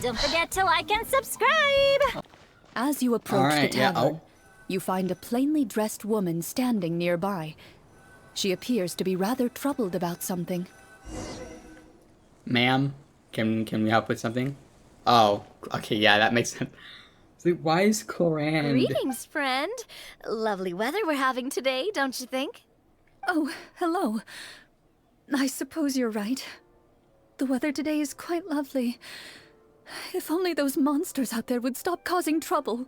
Don't forget to like and subscribe! As you approach the Alright, yeah, tavern, you find a plainly dressed woman standing nearby. She appears to be rather troubled about something. Ma'am, can we help with something? Oh, okay, yeah, that makes sense. So why is Clorinde... Greetings, friend. Lovely weather we're having today, don't you think? Oh, hello. I suppose you're right. The weather today is quite lovely. If only those monsters out there would stop causing trouble.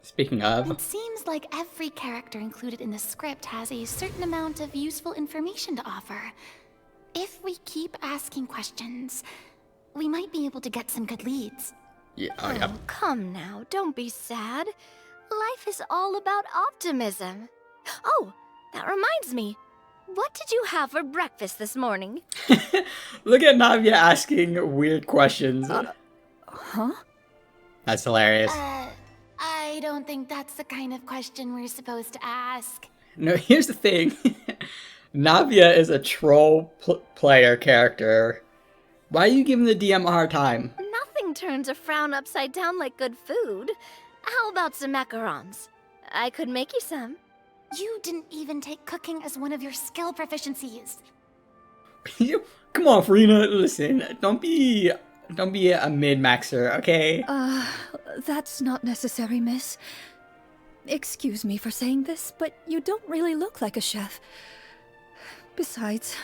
Speaking of... It seems like every character included in the script has a certain amount of useful information to offer. If we keep asking questions, we might be able to get some good leads. Yeah, oh, yeah. Oh, come now, don't be sad. Life is all about optimism. Oh, that reminds me. What did you have for breakfast this morning? Look at Navia asking weird questions. Huh? That's hilarious. I don't think that's the kind of question we're supposed to ask. No, here's the thing. Navia is a troll player character. Why are you giving the DM a hard time? Nothing turns a frown upside down like good food. How about some macarons? I could make you some. You didn't even take cooking as one of your skill proficiencies. Come on, Farina, listen. Don't be a mid-maxer, okay? That's not necessary, miss. Excuse me for saying this, but you don't really look like a chef. Besides,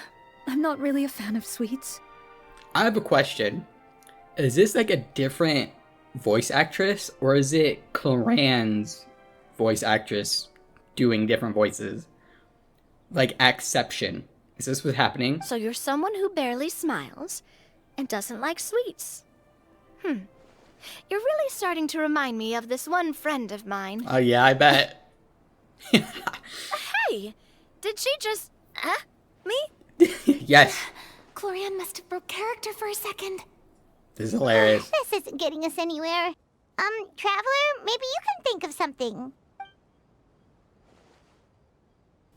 I'm not really a fan of sweets. I have a question. Is this like a different voice actress, or is it Clorinde's voice actress doing different voices? Like Acception. Is this what's happening? So you're someone who barely smiles and doesn't like sweets. You're really starting to remind me of this one friend of mine. Oh yeah, I bet. Hey, did she just... me? Yes. Clorinde must have broke character for a second. This is hilarious. This isn't getting us anywhere. Traveler, maybe you can think of something.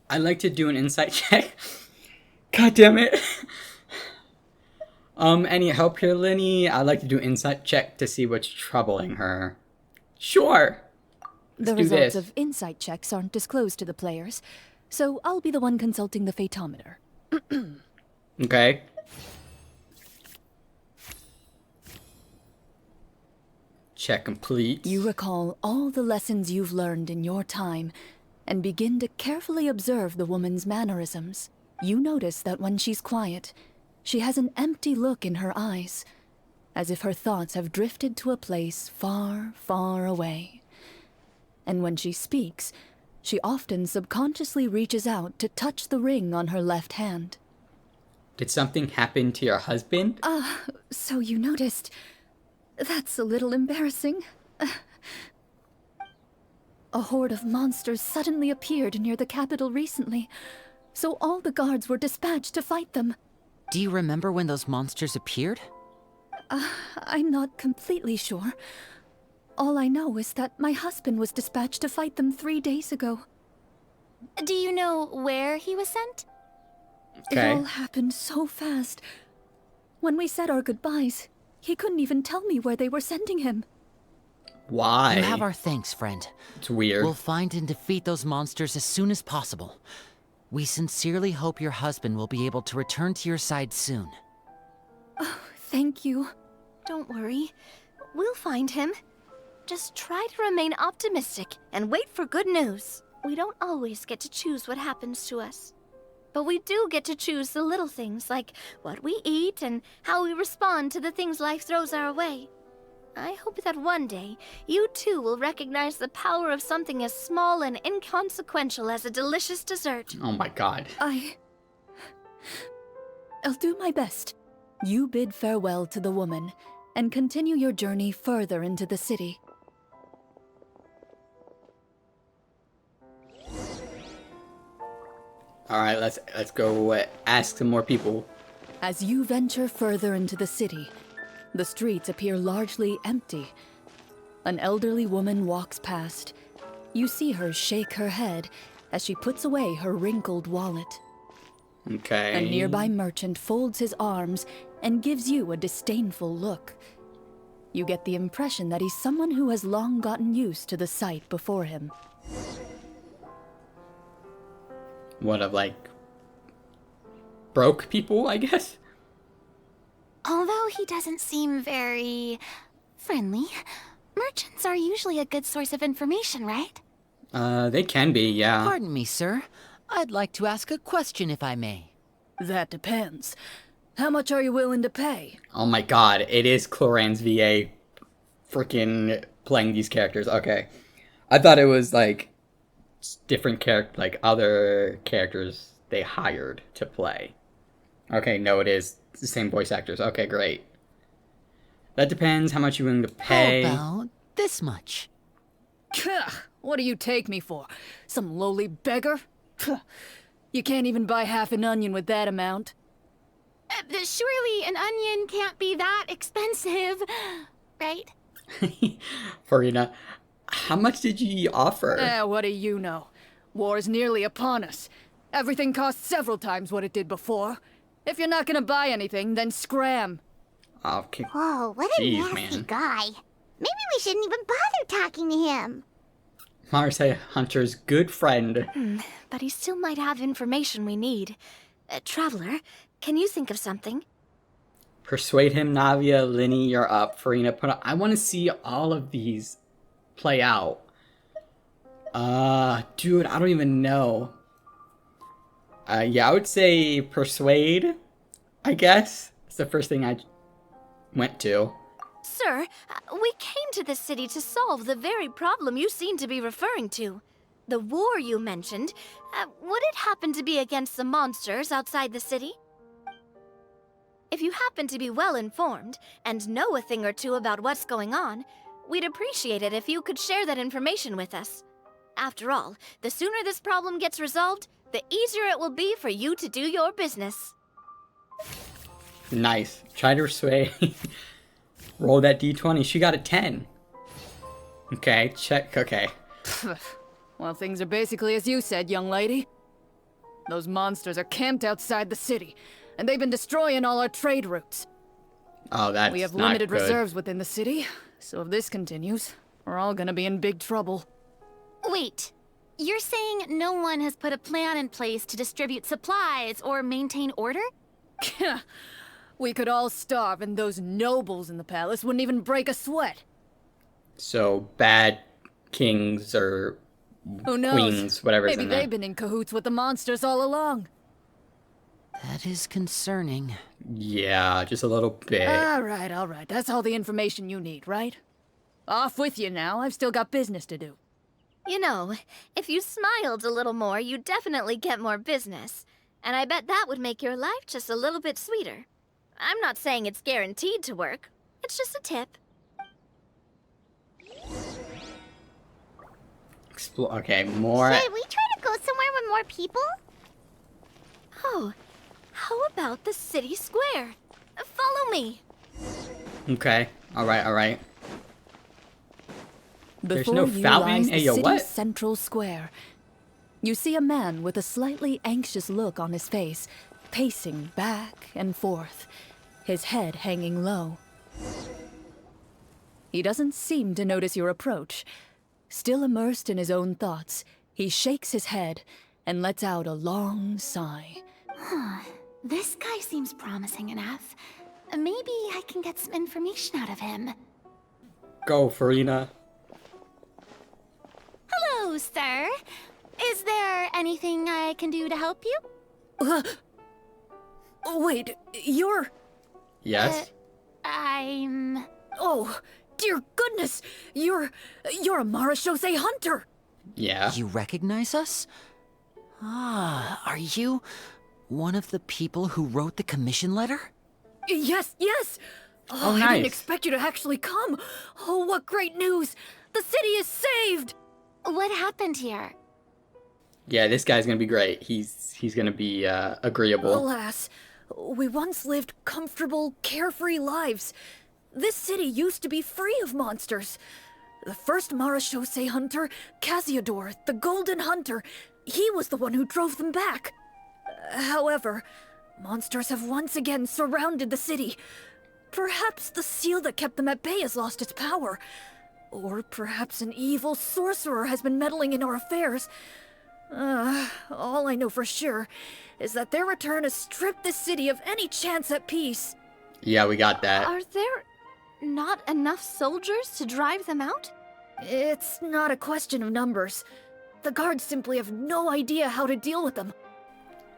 I'd like to do an insight check. God damn it. Any help here, Lenny? I'd like to do an insight check to see what's troubling her. Sure. The Let's do results this. of insight checks aren't disclosed to the players, so I'll be the one consulting the phaetometer. Okay. Check complete. You recall all the lessons you've learned in your time and begin to carefully observe the woman's mannerisms. You notice that when she's quiet, she has an empty look in her eyes, as if her thoughts have drifted to a place far, far away. And when she speaks, she often subconsciously reaches out to touch the ring on her left hand. Did something happen to your husband? So you noticed. That's a little embarrassing. A horde of monsters suddenly appeared near the capital recently, so all the guards were dispatched to fight them. Do you remember when those monsters appeared? I'm not completely sure. All I know is that my husband was dispatched to fight them 3 days ago. Do you know where he was sent? It Okay. all happened so fast. When we said our goodbyes, he couldn't even tell me where they were sending him. Why? You have our thanks, friend. It's weird. We'll find and defeat those monsters as soon as possible. We sincerely hope your husband will be able to return to your side soon. Thank you. Don't worry. We'll find him. Just try to remain optimistic and wait for good news. We don't always get to choose what happens to us. But we do get to choose the little things, like what we eat and how we respond to the things life throws our way. I hope that one day, you too will recognize the power of something as small and inconsequential as a delicious dessert. Oh my god. I'll do my best. You bid farewell to the woman and continue your journey further into the city. Alright, let's go ask some more people. As you venture further into the city, the streets appear largely empty. An elderly woman walks past. You see her shake her head as she puts away her wrinkled wallet. Okay. A nearby merchant folds his arms and gives you a disdainful look. You get the impression that he's someone who has long gotten used to the sight before him. What of, like, broke people, I guess? Although he doesn't seem very friendly, merchants are usually a good source of information, right? They can be, yeah. Pardon me, sir. I'd like to ask a question if I may. That depends. How much are you willing to pay? Oh my god, it is Clorinde's VA freaking playing these characters. Okay. I thought it was, like, different character, like, other characters they hired to play. Okay, no, it is the same voice actors. Okay, great. That depends how much you're willing to pay. How about this much? What do you take me for? Some lowly beggar? You can't even buy half an onion with that amount. Surely an onion can't be that expensive, right? Farina, how much did you offer? What do you know? War's nearly upon us. Everything costs several times what it did before. If you're not gonna buy anything, then scram. Okay. Whoa, what a Jeez, nasty man. guy. Maybe we shouldn't even bother talking to him. Marseille Hunter's good friend. But he still might have information we need. Traveler, can you think of something? Persuade him, Navia, Linny, you're up. Farina, put on. I want to see all of these play out. Dude, I don't even know. Yeah, I would say persuade, I guess. It's the first thing I went to. Sir, we came to this city to solve the very problem you seem to be referring to. The war you mentioned, would it happen to be against the monsters outside the city? If you happen to be well informed and know a thing or two about what's going on, we'd appreciate it if you could share that information with us. After all, the sooner this problem gets resolved, the easier it will be for you to do your business. Nice. Try to persuade. Roll that d20. She got a 10. Okay, check. Okay. Well, things are basically as you said, young lady. Those monsters are camped outside the city, and they've been destroying all our trade routes. Oh, that's We have not limited good. reserves within the city, so if this continues, we're all gonna be in big trouble. Wait, you're saying no one has put a plan in place to distribute supplies or maintain order? We could all starve, and those nobles in the palace wouldn't even break a sweat. So, bad kings or Who knows? queens, whatever's Maybe in there. they've been in cahoots with the monsters all along. That is concerning. Yeah, just a little bit. All right. That's all the information you need, right? Off with you now. I've still got business to do. You know, if you smiled a little more, you'd definitely get more business. And I bet that would make your life just a little bit sweeter. I'm not saying it's guaranteed to work. It's just a tip. Okay, more. Should we try to go somewhere with more people? Oh, how about the city square? Follow me. Okay, alright. There's Before no you fountain? lies Hey, the yo, city's what? central square. You see a man with a slightly anxious look on his face, pacing back and forth, his head hanging low. He doesn't seem to notice your approach. Still immersed in his own thoughts, he shakes his head and lets out a long sigh. This guy seems promising enough. Maybe I can get some information out of him. Go, Farina. Hello, sir. Is there anything I can do to help you? Wait, you're... Yes? I'm... Oh, dear goodness! You're a Marashose hunter! Yeah. You recognize us? Ah, are you one of the people who wrote the commission letter? Yes! Oh, I nice. didn't expect you to actually come! Oh, what great news! The city is saved! What happened here? Yeah, this guy's gonna be great. He's gonna be agreeable. Alas, we once lived comfortable, carefree lives. This city used to be free of monsters. The first Marashose hunter, Casiodor, the Golden Hunter, he was the one who drove them back. However, monsters have once again surrounded the city. Perhaps the seal that kept them at bay has lost its power. Or perhaps an evil sorcerer has been meddling in our affairs. All I know for sure is that their return has stripped the city of any chance at peace. Yeah, we got that. Are there not enough soldiers to drive them out? It's not a question of numbers. The guards simply have no idea how to deal with them.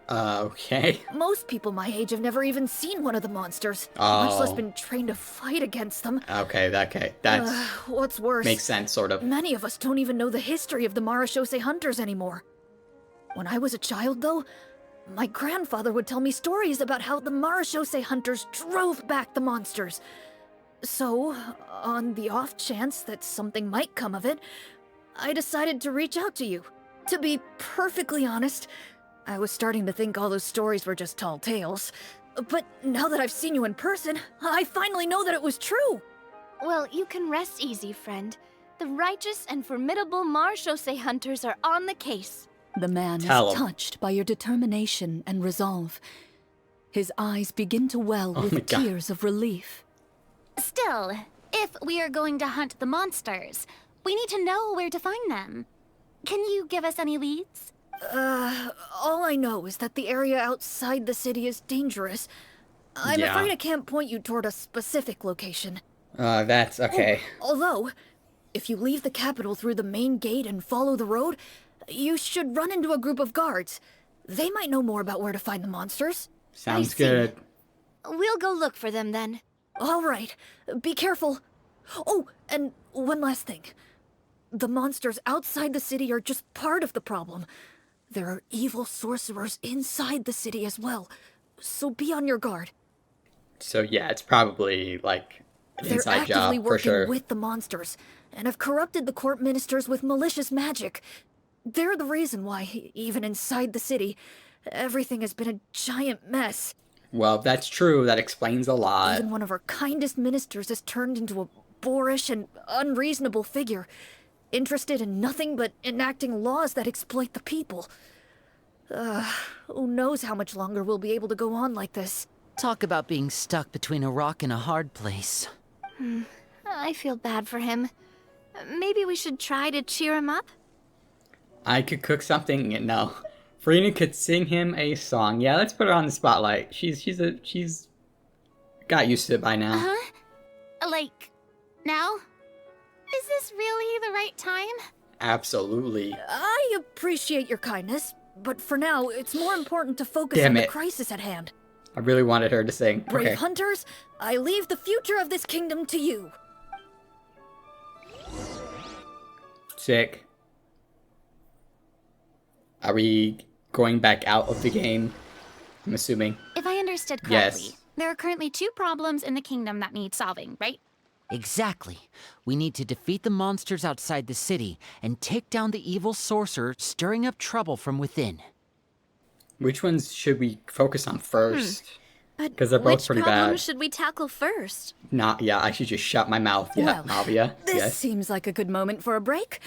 Okay. Most people my age have never even seen one of the monsters, much less been trained to fight against them. Okay, that's What's worse, makes sense, sort of. many of us don't even know the history of the Marashose hunters anymore. When I was a child, though, my grandfather would tell me stories about how the Marashose hunters drove back the monsters. So, on the off chance that something might come of it, I decided to reach out to you. To be perfectly honest, I was starting to think all those stories were just tall tales. But now that I've seen you in person, I finally know that it was true! Well, you can rest easy, friend. The righteous and formidable Marashose hunters are on the case. The man Tell is him. touched by your determination and resolve. His eyes begin to well Oh my with God. tears of relief. Still, if we are going to hunt the monsters, we need to know where to find them. Can you give us any leads? All I know is that the area outside the city is dangerous. I'm Yeah. afraid I can't point you toward a specific location. That's okay. Although, if you leave the capital through the main gate and follow the road, you should run into a group of guards. They might know more about where to find the monsters. Sounds see. good. We'll go look for them then. All right, be careful. Oh, and one last thing. The monsters outside the city are just part of the problem. There are evil sorcerers inside the city as well, so be on your guard. So yeah, it's probably like an They're inside actively job for working sure. with the monsters, and have corrupted the court ministers with malicious magic. They're the reason why, even inside the city, everything has been a giant mess. Well, if that's true. That explains a lot. Even one of our kindest ministers has turned into a boorish and unreasonable figure, interested in nothing but enacting laws that exploit the people. Who knows how much longer we'll be able to go on like this. Talk about being stuck between a rock and a hard place. I feel bad for him. Maybe we should try to cheer him up? I could cook something. No, Farina could sing him a song. Yeah, let's put her on the spotlight. She's got used to it by now. Like, now? Is this really the right time? Absolutely. I appreciate your kindness, but for now, it's more important to focus Damn on it. the crisis at hand. I really wanted her to sing. Brave Okay. hunters, I leave the future of this kingdom to you. Sick. Are we going back out of the game? I'm assuming. If I understood Yes. correctly, there are currently 2 problems in the kingdom that need solving, right? Exactly. We need to defeat the monsters outside the city and take down the evil sorcerer stirring up trouble from within. Which ones should we focus on first? But 'Cause they're both which pretty problem bad. should we tackle first? Not. Yeah, I should just shut my mouth. Yeah, Well, Navia. This Yes. seems like a good moment for a break.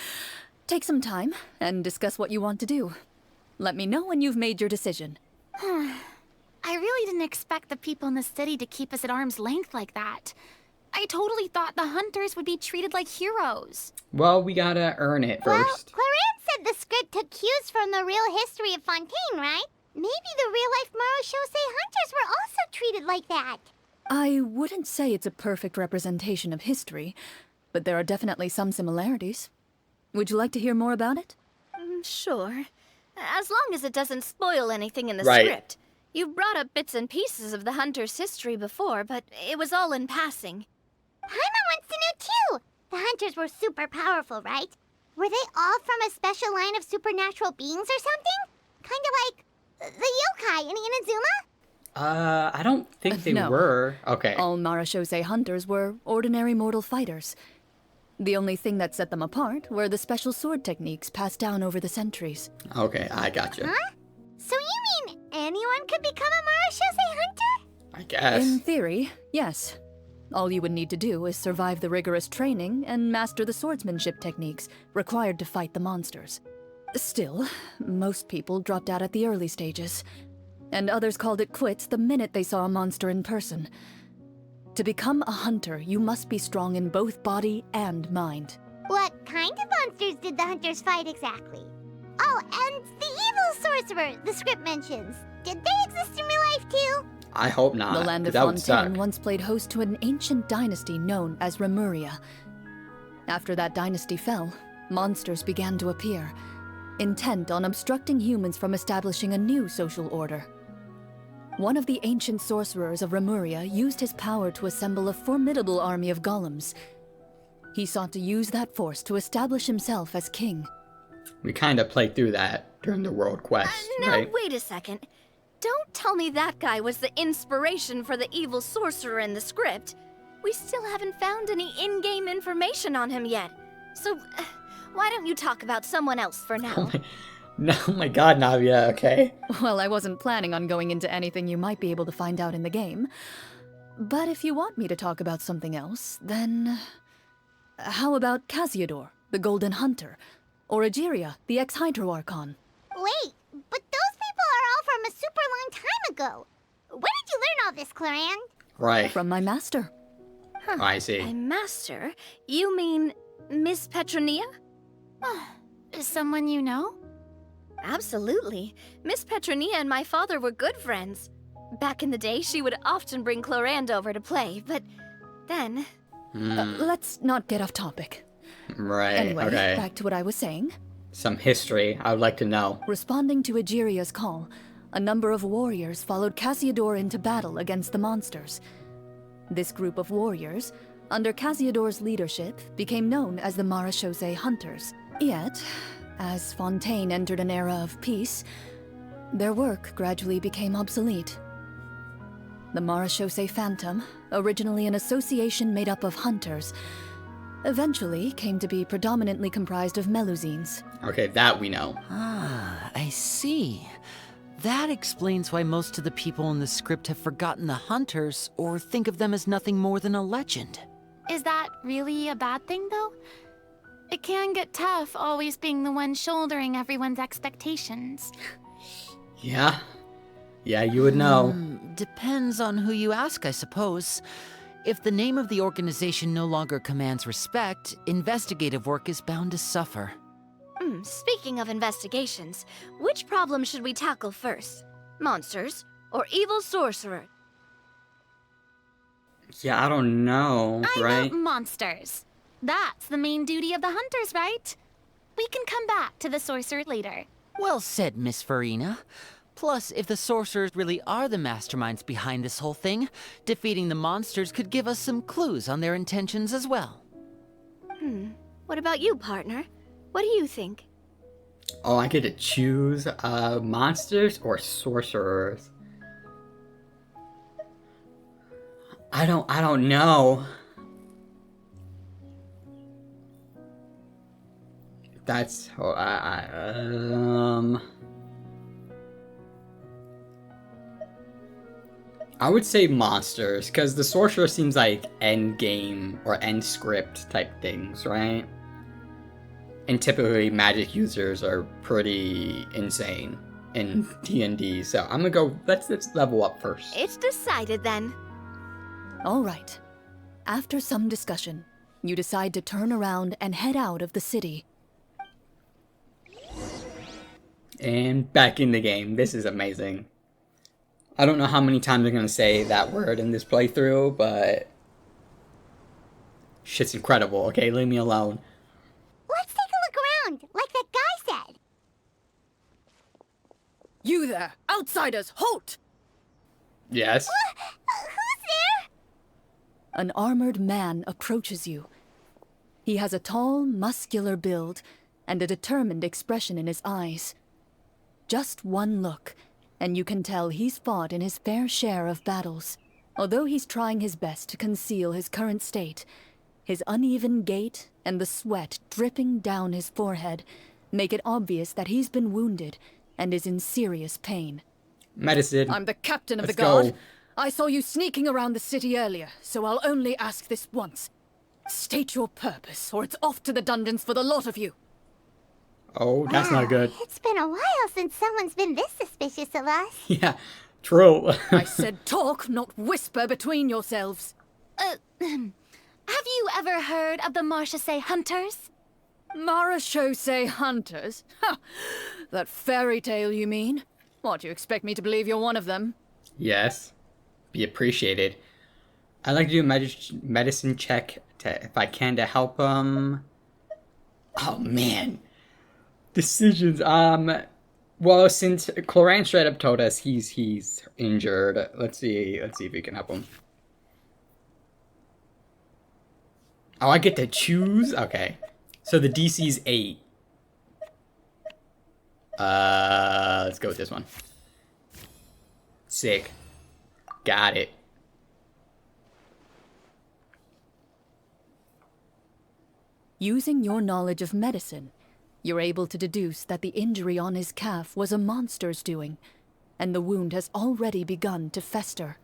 Take some time and discuss what you want to do. Let me know when you've made your decision. I really didn't expect the people in the city to keep us at arm's length like that. I totally thought the hunters would be treated like heroes. Well, we gotta earn it Well, first. Clorinde said the script took cues from the real history of Fontaine, right? Maybe the real-life Marashose hunters were also treated like that. I wouldn't say it's a perfect representation of history, but there are definitely some similarities. Would you like to hear more about it? Sure. As long as it doesn't spoil anything in the Right. script. You've brought up bits and pieces of the hunter's history before, but it was all in passing. Paimon wants to know too. The hunters were super powerful, right? Were they all from a special line of supernatural beings or something? Kind of like the yokai in Inazuma? I don't think they No. were. Okay. All Marashose hunters were ordinary mortal fighters. The only thing that set them apart were the special sword techniques passed down over the centuries. Okay, I gotcha. Huh? So you mean anyone could become a Marashose hunter? I guess. In theory, yes. All you would need to do is survive the rigorous training and master the swordsmanship techniques required to fight the monsters. Still, most people dropped out at the early stages, and others called it quits the minute they saw a monster in person. To become a hunter, you must be strong in both body and mind. What kind of monsters did the hunters fight exactly? Oh, and the evil sorcerer the script mentions. Did they exist in real life too? I hope not. The land of That would suck. Fontaine once played host to an ancient dynasty known as Remuria. After that dynasty fell, monsters began to appear, intent on obstructing humans from establishing a new social order. One of the ancient sorcerers of Remuria used his power to assemble a formidable army of golems. He sought to use that force to establish himself as king. We kind of played through that during the World Quest, Now, right? wait a second. Don't tell me that guy was the inspiration for the evil sorcerer in the script. We still haven't found any in-game information on him yet. So, why don't you talk about someone else for now? No, oh my god, Navia, okay. Well, I wasn't planning on going into anything you might be able to find out in the game. But if you want me to talk about something else, then... How about Casiodor, the Golden Hunter? Or Egeria, the ex-Hydro Archon? Wait, but those people are all from a super long time ago. Where did you learn all this, Clorinde? Right. From my master. I see. My master? You mean Miss Petronia? Someone you know? Absolutely. Miss Petronia and my father were good friends. Back in the day, she would often bring Clorinde over to play, but then... Let's not get off topic. Right, Anyway, okay. back to what I was saying. Some history I would like to know. Responding to Egeria's call, a number of warriors followed Casiodor into battle against the monsters. This group of warriors, under Casiodor's leadership, became known as the Marechaussee Hunters. Yet, as Fontaine entered an era of peace, their work gradually became obsolete. The Marechaussee Phantom, originally an association made up of hunters, eventually came to be predominantly comprised of Melusines. Okay, that we know. Ah, I see. That explains why most of the people in the script have forgotten the hunters or think of them as nothing more than a legend. Is that really a bad thing, though? It can get tough always being the one shouldering everyone's expectations. Yeah? Yeah, you would know. Depends on who you ask, I suppose. If the name of the organization no longer commands respect, investigative work is bound to suffer. Speaking of investigations, which problem should we tackle first? Monsters or evil sorcerer? Yeah, I don't know, I right? vote monsters. That's the main duty of the hunters, right? We can come back to the sorcerer later. Well said, Miss Farina. Plus, if the sorcerers really are the masterminds behind this whole thing, defeating the monsters could give us some clues on their intentions as well. What about you, partner? What do you think? Oh, I get to choose monsters or sorcerers. I don't know. That's I would say monsters, because the sorcerer seems like end game or end script type things, right? And typically magic users are pretty insane in D&D, so I'm gonna go, let's level up first. It's decided then. All right. After some discussion, you decide to turn around and head out of the city. And back in the game. This is amazing. I don't know how many times I'm gonna say that word in this playthrough, but shit's incredible. Okay, leave me alone. Let's take a look around, like that guy said. You there! Outsiders, halt! Yes. Who's there? An armored man approaches you. He has a tall, muscular build and a determined expression in his eyes. Just one look, and you can tell he's fought in his fair share of battles. Although he's trying his best to conceal his current state, his uneven gait and the sweat dripping down his forehead make it obvious that he's been wounded and is in serious pain. Medicine. I'm the captain of Let's the guard. go. I saw you sneaking around the city earlier, so I'll only ask this once. State your purpose, or it's off to the dungeons for the lot of you. Oh, that's not good. It's been a while since someone's been this suspicious of us. Yeah, true. I said talk, not whisper between yourselves. Have you ever heard of the Marchese Hunters? Marachose hunters? Ha! That fairy tale, you mean? What, you expect me to believe you're one of them? Yes. Be appreciated. I'd like to do a medicine check if I can to help him. Oh man. Decisions. Well, since Clorinde straight up told us he's injured, let's see if we can help him. Oh, I get to choose? Okay. So the DC's 8. Let's go with this one. Sick. Got it. Using your knowledge of medicine, you're able to deduce that the injury on his calf was a monster's doing, and the wound has already begun to fester.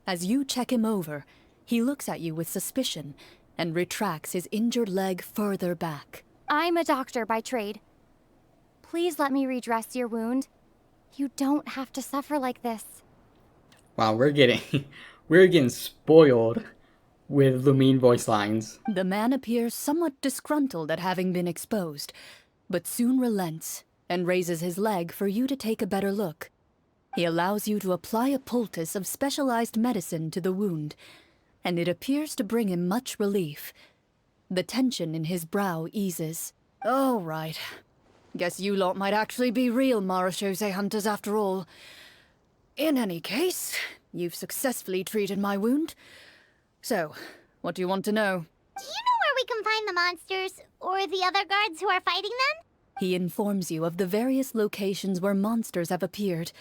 As you check him over, he looks at you with suspicion and retracts his injured leg further back. I'm a doctor by trade. Please let me redress your wound. You don't have to suffer like this. Wow, we're getting spoiled with Lumine voice lines. The man appears somewhat disgruntled at having been exposed, but soon relents and raises his leg for you to take a better look. He allows you to apply a poultice of specialized medicine to the wound, and it appears to bring him much relief. The tension in his brow eases. All right. Guess you lot might actually be real Marachose hunters after all. In any case, you've successfully treated my wound. So, what do you want to know? Do you know where we can find the monsters, or the other guards who are fighting them? He informs you of the various locations where monsters have appeared.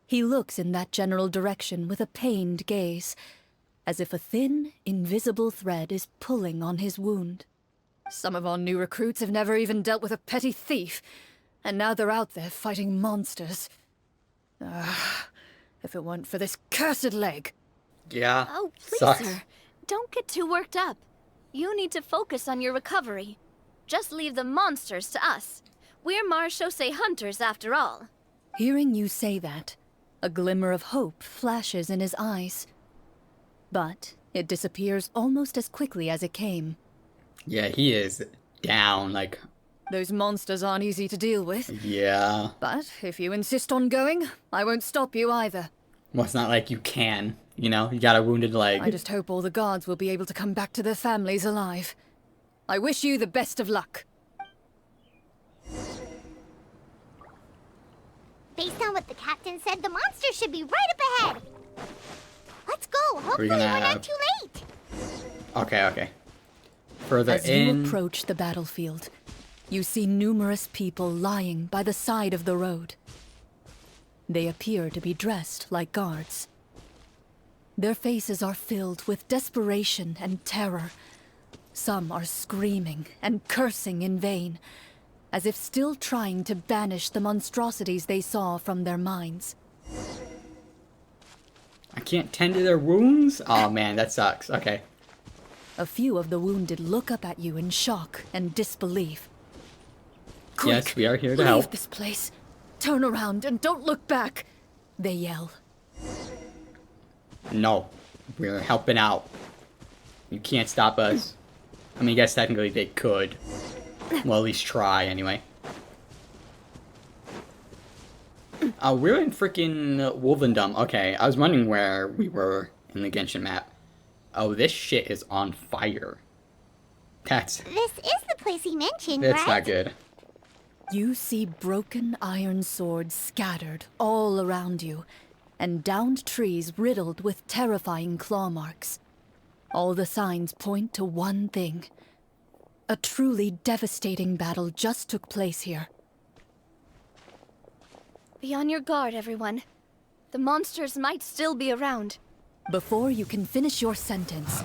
He looks in that general direction with a pained gaze, as if a thin, invisible thread is pulling on his wound. Some of our new recruits have never even dealt with a petty thief, and now they're out there fighting monsters. If it weren't for this cursed leg. Yeah. Oh, please, sucks. sir. Don't get too worked up. You need to focus on your recovery. Just leave the monsters to us. We're Marachose hunters after all. Hearing you say that, a glimmer of hope flashes in his eyes. But it disappears almost as quickly as it came. Yeah, he is down, like... Those monsters aren't easy to deal with. Yeah. But if you insist on going, I won't stop you either. Well, it's not like you can, you know? You got a wounded leg. I just hope all the guards will be able to come back to their families alive. I wish you the best of luck. Based on what the captain said, the monsters should be right up ahead. Let's go. Hopefully we're not too late. Okay. Further As in... you approach the battlefield, you see numerous people lying by the side of the road. They appear to be dressed like guards. Their faces are filled with desperation and terror. Some are screaming and cursing in vain, as if still trying to banish the monstrosities they saw from their minds. I can't tend to their wounds? Oh man, that sucks. Okay. A few of the wounded look up at you in shock and disbelief. Quick, Yes, we are here to leave help. this place. Turn around and don't look back, they yell. No. We're helping out. You can't stop us. I mean, I guess technically they could. Well, at least try, anyway. We're in freaking Wolvendom. Okay, I was wondering where we were in the Genshin map. Oh, this shit is on fire. This is the place he mentioned, That's right? not good. You see broken iron swords scattered all around you, and downed trees riddled with terrifying claw marks. All the signs point to one thing. A truly devastating battle just took place here. Be on your guard, everyone. The monsters might still be around. Before you can finish your sentence,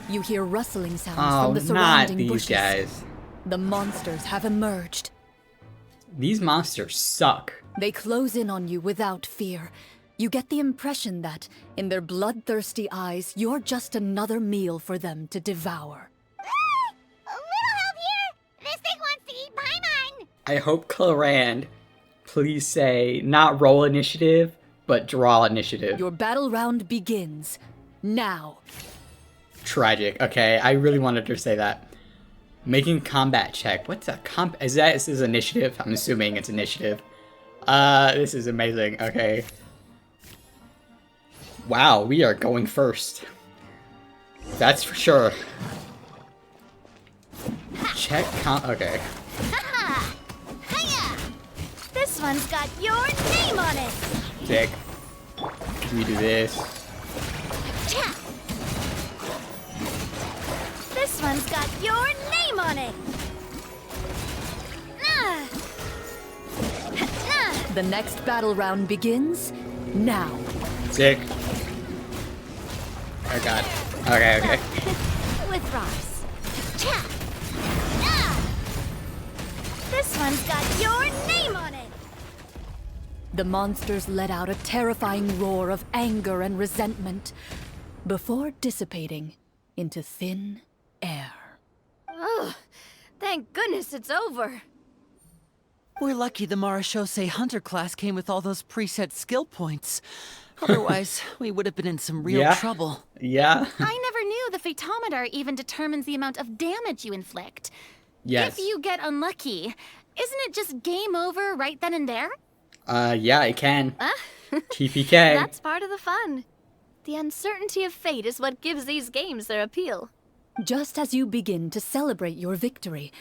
you hear rustling sounds Oh, from the not surrounding these bushes. guys. The monsters have emerged. These monsters suck. They close in on you without fear. You get the impression that, in their bloodthirsty eyes, you're just another meal for them to devour. A little help here. This thing wants to eat Paimon. I hope Clorinde, please say, not roll initiative, but draw initiative. Your battle round begins. now. Tragic. Okay, I really wanted to say that. Making combat check. What's a is this is initiative? I'm assuming it's initiative. This is amazing. Okay. Wow, we are going first. That's for sure. Check okay. Haha! Hiya! This one's got your name on it! Sick. We do this. Cha! This one's got your name on it! Ah! Ah! The next battle round begins now. Sick. Oh god. Okay. With Ross. Cha! Ah! This one's got your name on it! The monsters let out a terrifying roar of anger and resentment before dissipating into thin air. Oh, thank goodness it's over. We're lucky the Marashose Hunter class came with all those preset skill points. Otherwise, we would have been in some real trouble. Yeah. I never knew the Fatometer even determines the amount of damage you inflict. Yes. If you get unlucky, isn't it just game over right then and there? Yeah, it can. TPK. That's part of the fun. The uncertainty of fate is what gives these games their appeal. Just as you begin to celebrate your victory,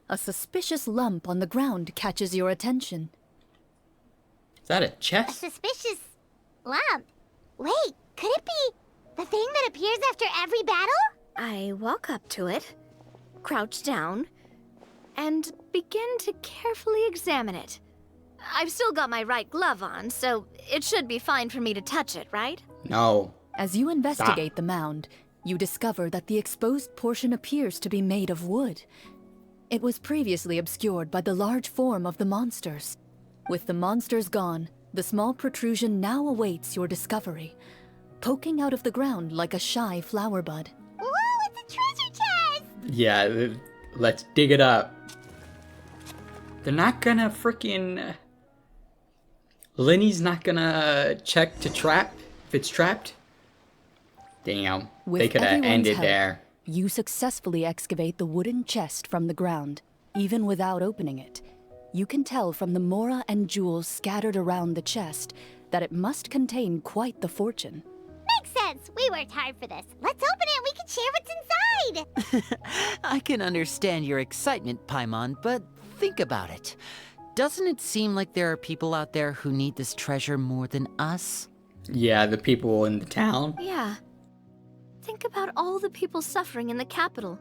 a suspicious lump on the ground catches your attention. Is that a A chest? suspicious lump. Wait, could it be the thing that appears after every battle? I walk up to it, crouch down, and begin to carefully examine it. I've still got my right glove on, so it should be fine for me to touch it, right? No. As you investigate the mound, you discover that the exposed portion appears to be made of wood. It was previously obscured by the large form of the monsters. With the monsters gone, the small protrusion now awaits your discovery, poking out of the ground like a shy flower bud. Whoa, it's a treasure chest! Yeah, let's dig it up. They're not gonna frickin'... Lenny's not gonna check to trap if it's trapped? Damn, With they could have everyone's ended help, there. You successfully excavate the wooden chest from the ground, even without opening it. You can tell from the mora and jewels scattered around the chest that it must contain quite the fortune. Makes sense. We worked hard for this. Let's open it and we can share what's inside. I can understand your excitement, Paimon, but think about it. Doesn't it seem like there are people out there who need this treasure more than us? Yeah, the people in the town. Yeah. Think about all the people suffering in the capital,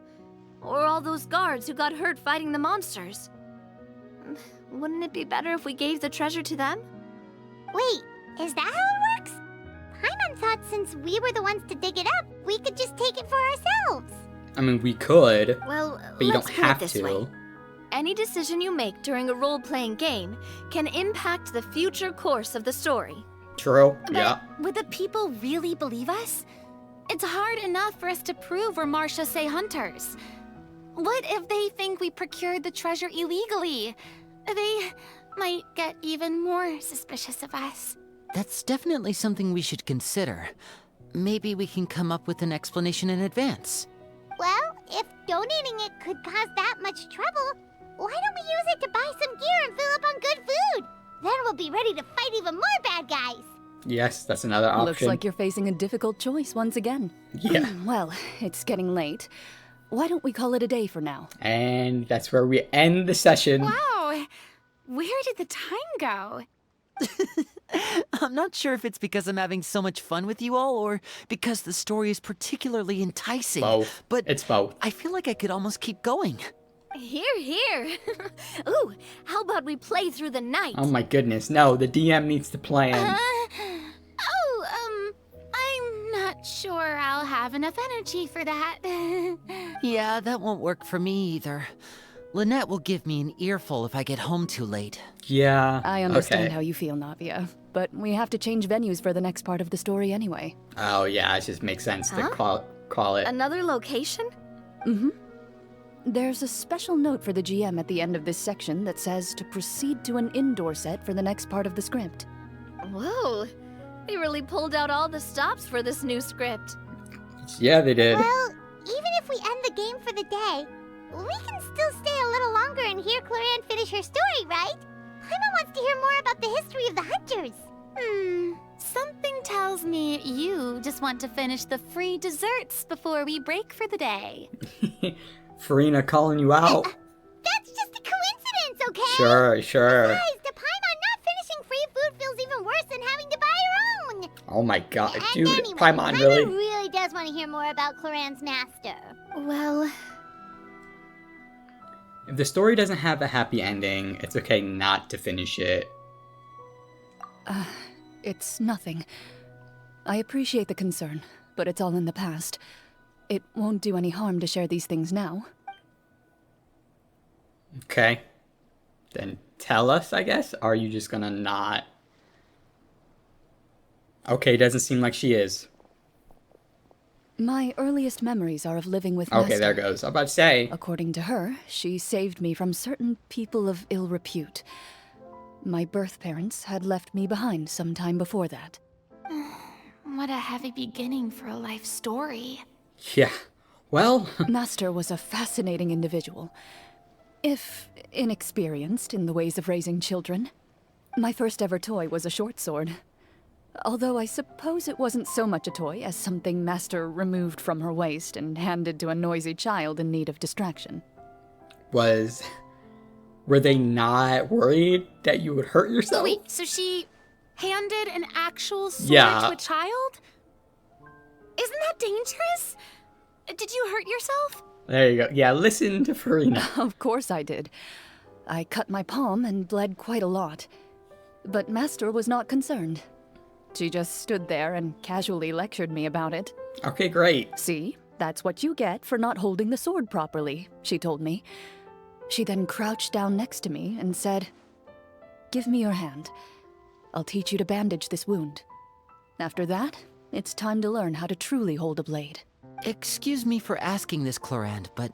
or all those guards who got hurt fighting the monsters. Wouldn't it be better if we gave the treasure to them? Wait, is that how it works? Paimon thought since we were the ones to dig it up, we could just take it for ourselves. I mean, we could, Well, but you let's don't put it have this to. way. Any decision you make during a role-playing game can impact the future course of the story. True, But yeah. would the people really believe us? It's hard enough for us to prove we're Marshose hunters. What if they think we procured the treasure illegally? They might get even more suspicious of us. That's definitely something we should consider. Maybe we can come up with an explanation in advance. Well, if donating it could cause that much trouble, why don't we use it to buy some gear and fill up on good food? Then we'll be ready to fight even more bad guys. Yes, that's another option. Looks like you're facing a difficult choice once again. Yeah. Well, it's getting late. Why don't we call it a day for now? And that's where we end the session. Wow, where did the time go? I'm not sure if it's because I'm having so much fun with you all or because the story is particularly enticing. Both. But It's both. I feel like I could almost keep going. Here, here. Ooh, how about we play through the night? Oh my goodness, no, the DM needs to plan. I'm not sure I'll have enough energy for that. Yeah, that won't work for me either. Lynette will give me an earful if I get home too late. Yeah. I understand okay. how you feel, Navia, but we have to change venues for the next part of the story anyway. Oh yeah, it just makes sense to Huh? call it. Another location? Mm-hmm. There's a special note for the GM at the end of this section that says to proceed to an indoor set for the next part of the script. Whoa, they really pulled out all the stops for this new script. Yeah, they did. Well, even if we end the game for the day, we can still stay a little longer and hear Clorinde finish her story, right? Paimon wants to hear more about the history of the hunters. Something tells me you just want to finish the free desserts before we break for the day. Farina calling you out. That's just a coincidence, okay? Sure. Besides, to Paimon, not finishing free food feels even worse than having to buy her own. Oh my god, And dude. anyway, Paimon, really? really does want to hear more about Clorinde's master. Well, If the story doesn't have a happy ending, it's okay not to finish it. It's nothing. I appreciate the concern, but it's all in the past. It won't do any harm to share these things now. Okay. Then tell us, I guess? Or are you just gonna not? Okay, doesn't seem like she is. My earliest memories are of living with Master. Okay, there goes. I'm about to say. According to her, she saved me from certain people of ill repute. My birth parents had left me behind some time before that. What a heavy beginning for a life story. Yeah. Well, Master was a fascinating individual, if inexperienced in the ways of raising children. My first ever toy was a short sword. Although I suppose it wasn't so much a toy as something Master removed from her waist and handed to a noisy child in need of distraction. were they not worried that you would hurt yourself? Wait, so she handed an actual sword Yeah. to a child? Isn't that dangerous? Did you hurt yourself? There you go. Yeah, listen to Farina. Of course I did. I cut my palm and bled quite a lot. But Master was not concerned. She just stood there and casually lectured me about it. Okay, great. See, that's what you get for not holding the sword properly, she told me. She then crouched down next to me and said, "Give me your hand. I'll teach you to bandage this wound. After that, it's time to learn how to truly hold a blade." Excuse me for asking this, Clorinde, but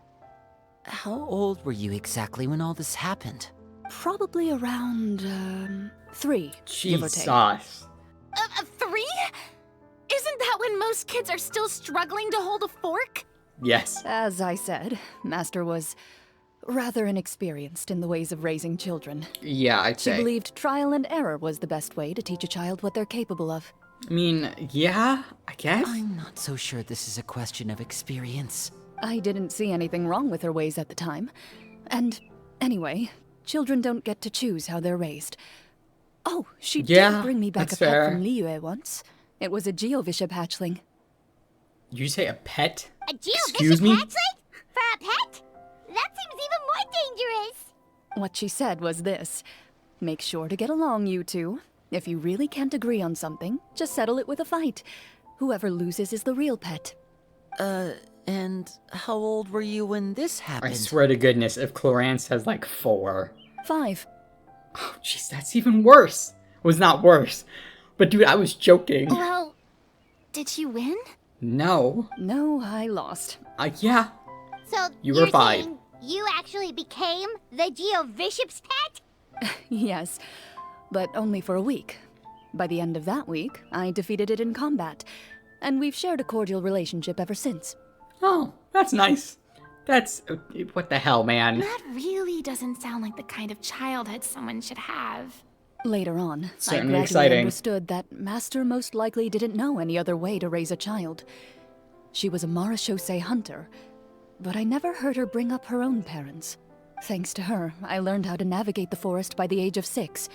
how old were you exactly when all this happened? Probably around, 3, give or take. Jesus. 3? Isn't that when most kids are still struggling to hold a fork? Yes. As I said, Master was rather inexperienced in the ways of raising children. Yeah, I'd She say. believed trial and error was the best way to teach a child what they're capable of. I mean, yeah, I guess. I'm not so sure this is a question of experience. I didn't see anything wrong with her ways at the time. And anyway, children don't get to choose how they're raised. Oh, she Yeah, did bring me back a that's pet fair. from Liyue once. It was a Geovishap hatchling. You say a pet? A Excuse geovishap me? hatchling? For a pet? That seems even more dangerous. What she said was this: make sure to get along, you two. If you really can't agree on something, just settle it with a fight. Whoever loses is the real pet. And how old were you when this happened? I swear to goodness, if Clorinde says like 4. 5. Oh, jeez, that's even worse. It was not worse. But dude, I was joking. Well, did you win? No. No, I lost. Yeah. So You were you're fine. saying you actually became the geovishap's pet? Yes, but only for a week. By the end of that week, I defeated it in combat, and we've shared a cordial relationship ever since. Oh, that's nice. That's... what the hell, man? That really doesn't sound like the kind of childhood someone should have. Later on, Certainly I gradually exciting. understood that Master most likely didn't know any other way to raise a child. She was a marechaussee hunter, but I never heard her bring up her own parents. Thanks to her, I learned how to navigate the forest by the age of 6,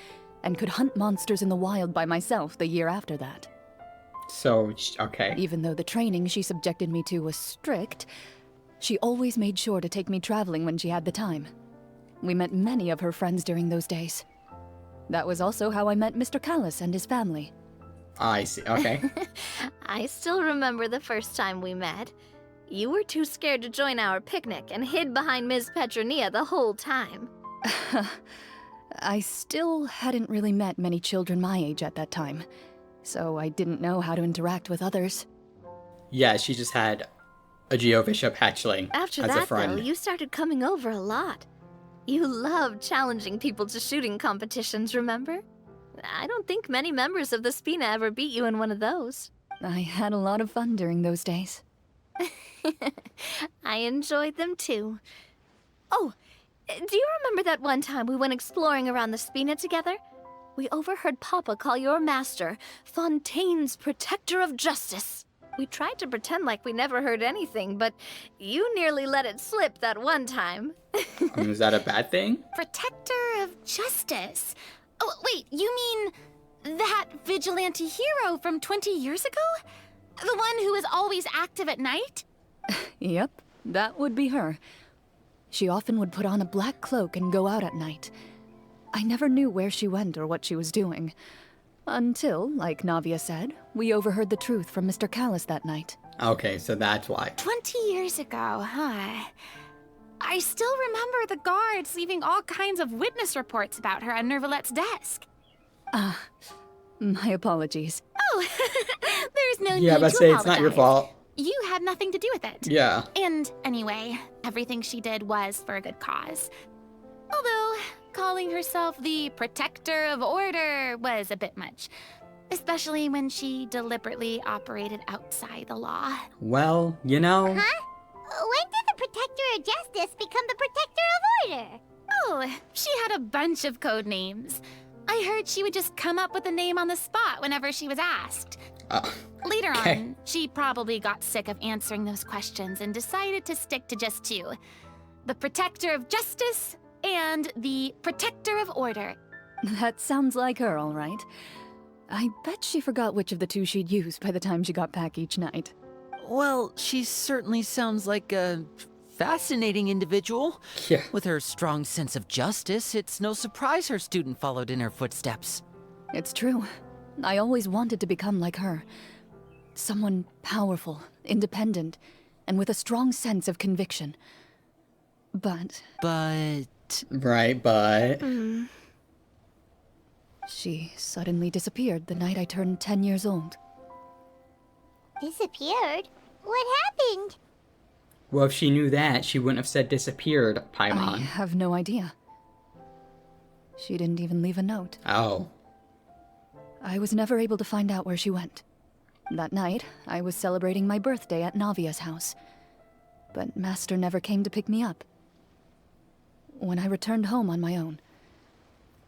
and could hunt monsters in the wild by myself the year after that. So, okay. Even though the training she subjected me to was strict, she always made sure to take me traveling when she had the time. We met many of her friends during those days. That was also how I met Mr. Callis and his family. I see. Okay. I still remember the first time we met. You were too scared to join our picnic and hid behind Ms. Petronia the whole time. I still hadn't really met many children my age at that time, so I didn't know how to interact with others. Yeah, she just had a Geovishap hatchling After as a that, friend. though, you started coming over a lot. You loved challenging people to shooting competitions, remember? I don't think many members of the Spina ever beat you in one of those. I had a lot of fun during those days. I enjoyed them too. Oh, do you remember that one time we went exploring around the Spina together? We overheard Papa call your master Fontaine's Protector of Justice. We tried to pretend like we never heard anything, but you nearly let it slip that one time. Is that a bad thing? Protector of Justice. Oh, wait, you mean that vigilante hero from 20 years ago? The one who is always active at night? Yep, that would be her. She often would put on a black cloak and go out at night. I never knew where she went or what she was doing. Until, like Navia said, we overheard the truth from Mr. Callis that night. Okay, so that's why. 20 years ago, huh? I still remember the guards leaving all kinds of witness reports about her on Nervalette's desk. My apologies. Oh, there's no need Yeah, to but say it's not your apologize. fault. You had nothing to do with it. Yeah. And anyway, everything she did was for a good cause. Although, calling herself the Protector of Order was a bit much. Especially when she deliberately operated outside the law. Well, you know. Huh? When did the Protector of Justice become the Protector of Order? Oh, she had a bunch of code names. I heard she would just come up with a name on the spot whenever she was asked. Later on, she probably got sick of answering those questions and decided to stick to just two. The Protector of Justice and the Protector of Order. That sounds like her, all right. I bet she forgot which of the two she'd use by the time she got back each night. Well, she certainly sounds like a fascinating individual. Yeah. With her strong sense of justice, it's no surprise her student followed in her footsteps. It's true. I always wanted to become like her. Someone powerful, independent, and with a strong sense of conviction. But Right, but. she suddenly disappeared the night I turned 10 years old. Disappeared? What happened? Well, if she knew that, she wouldn't have said disappeared, I Paimon. have no idea. She didn't even leave a note. Oh. I was never able to find out where she went. That night, I was celebrating my birthday at Navia's house. But Master never came to pick me up. When I returned home on my own,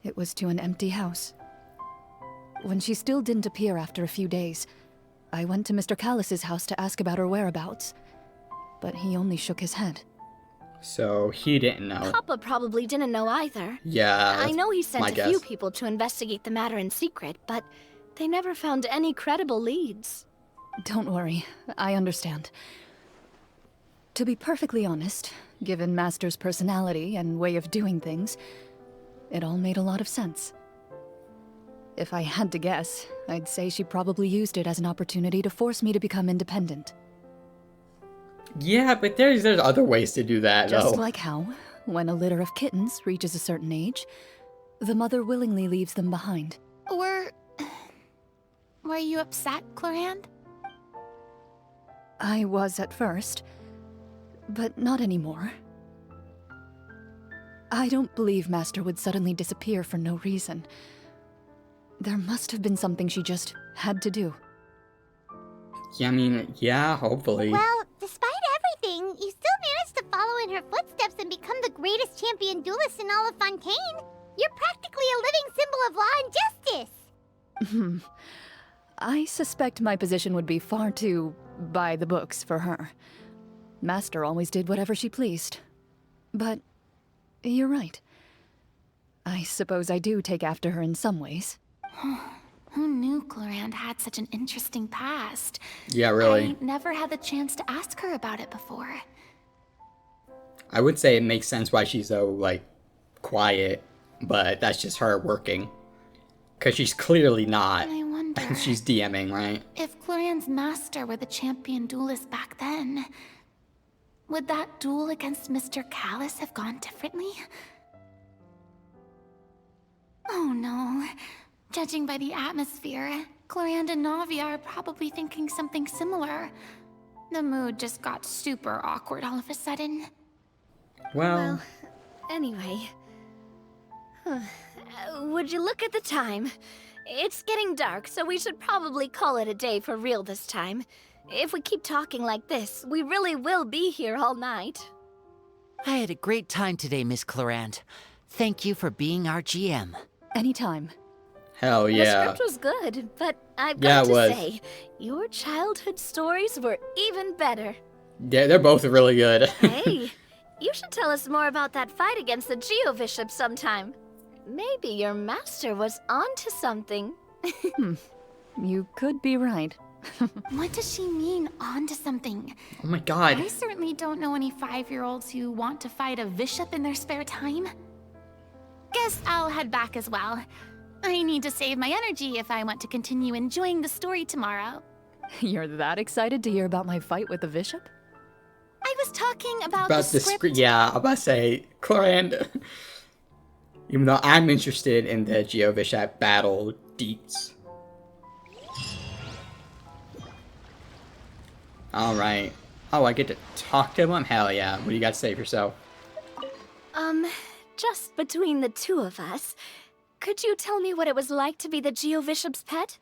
it was to an empty house. When she still didn't appear after a few days, I went to Mr. Callis's house to ask about her whereabouts. But he only shook his head. So he didn't know. Papa probably didn't know either. Yeah. I know he sent my a guess. few people to investigate the matter in secret, but they never found any credible leads. Don't worry, I understand. To be perfectly honest, given Master's personality and way of doing things, it all made a lot of sense. If I had to guess, I'd say she probably used it as an opportunity to force me to become independent. Yeah, but there's other ways to do that, Just though. like how, when a litter of kittens reaches a certain age, the mother willingly leaves them behind. Were you upset, Clorinde? I was at first, but not anymore. I don't believe Master would suddenly disappear for no reason. There must have been something she just had to do. Yeah, I mean, yeah, hopefully. Well, despite everything, you still managed to follow in her footsteps and become the greatest champion duelist in all of Fontaine. You're practically a living symbol of law and justice. I suspect my position would be far too by the books for her. Master always did whatever she pleased. But you're right. I suppose I do take after her in some ways. Who knew Clorinde had such an interesting past? Yeah, really. I never had the chance to ask her about it before. I would say it makes sense why she's so, like, quiet, but that's just her working. Because she's clearly not. I wonder She's DMing, right? if Clorinde's master were the champion duelist back then. Would that duel against Mr. Callis have gone differently? Oh no. Judging by the atmosphere, Clorinde and Navia are probably thinking something similar. The mood just got super awkward all of a sudden. Well, Anyway. Would you look at the time? It's getting dark, so we should probably call it a day for real this time. If we keep talking like this, we really will be here all night. I had a great time today, Miss Clorinde. Thank you for being our GM. Anytime. Hell The yeah. script was good, but I've Yeah, got it to was. say, your childhood stories were even better. They're both really good. Hey, you should tell us more about that fight against the Geo-Bishop sometime. Maybe your master was onto something. You could be right. What does she mean, on to something? Oh my god. I certainly don't know any 5-year-olds who want to fight a bishop in their spare time. Guess I'll head back as well. I need to save my energy if I want to continue enjoying the story tomorrow. You're that excited to hear about my fight with the bishop? I was talking about About the script. Yeah, I'm about to say, Clorinde. Even though I'm interested in the Geo-Bishop battle deets. Alright. Oh, I get to talk to him? Hell yeah. What do you got to say for yourself? Just between the two of us, could you tell me what it was like to be the Geo-Bishop's pet?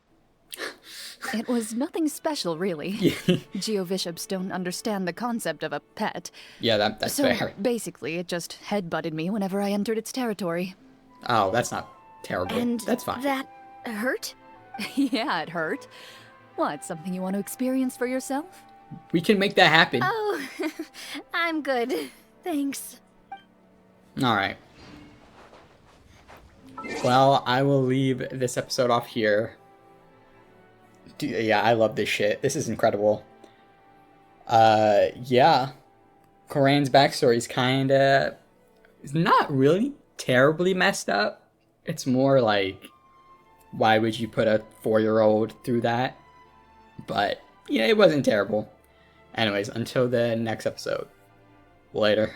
It was nothing special, really. Geo-Bishops don't understand the concept of a pet. Yeah, that's So fair. basically, it just headbutted me whenever I entered its territory. Oh, that's not terrible. And That's fine. that hurt? Yeah, it hurt. What, something you want to experience for yourself? We can make that happen. Oh, I'm good. Thanks. Alright. Well, I will leave this episode off here. Dude, yeah, I love this shit. This is incredible. Yeah. Corinne's backstory is kinda... It's not really terribly messed up. It's more like, why would you put a 4-year-old through that? But, yeah, it wasn't terrible. Anyways, until the next episode. Later.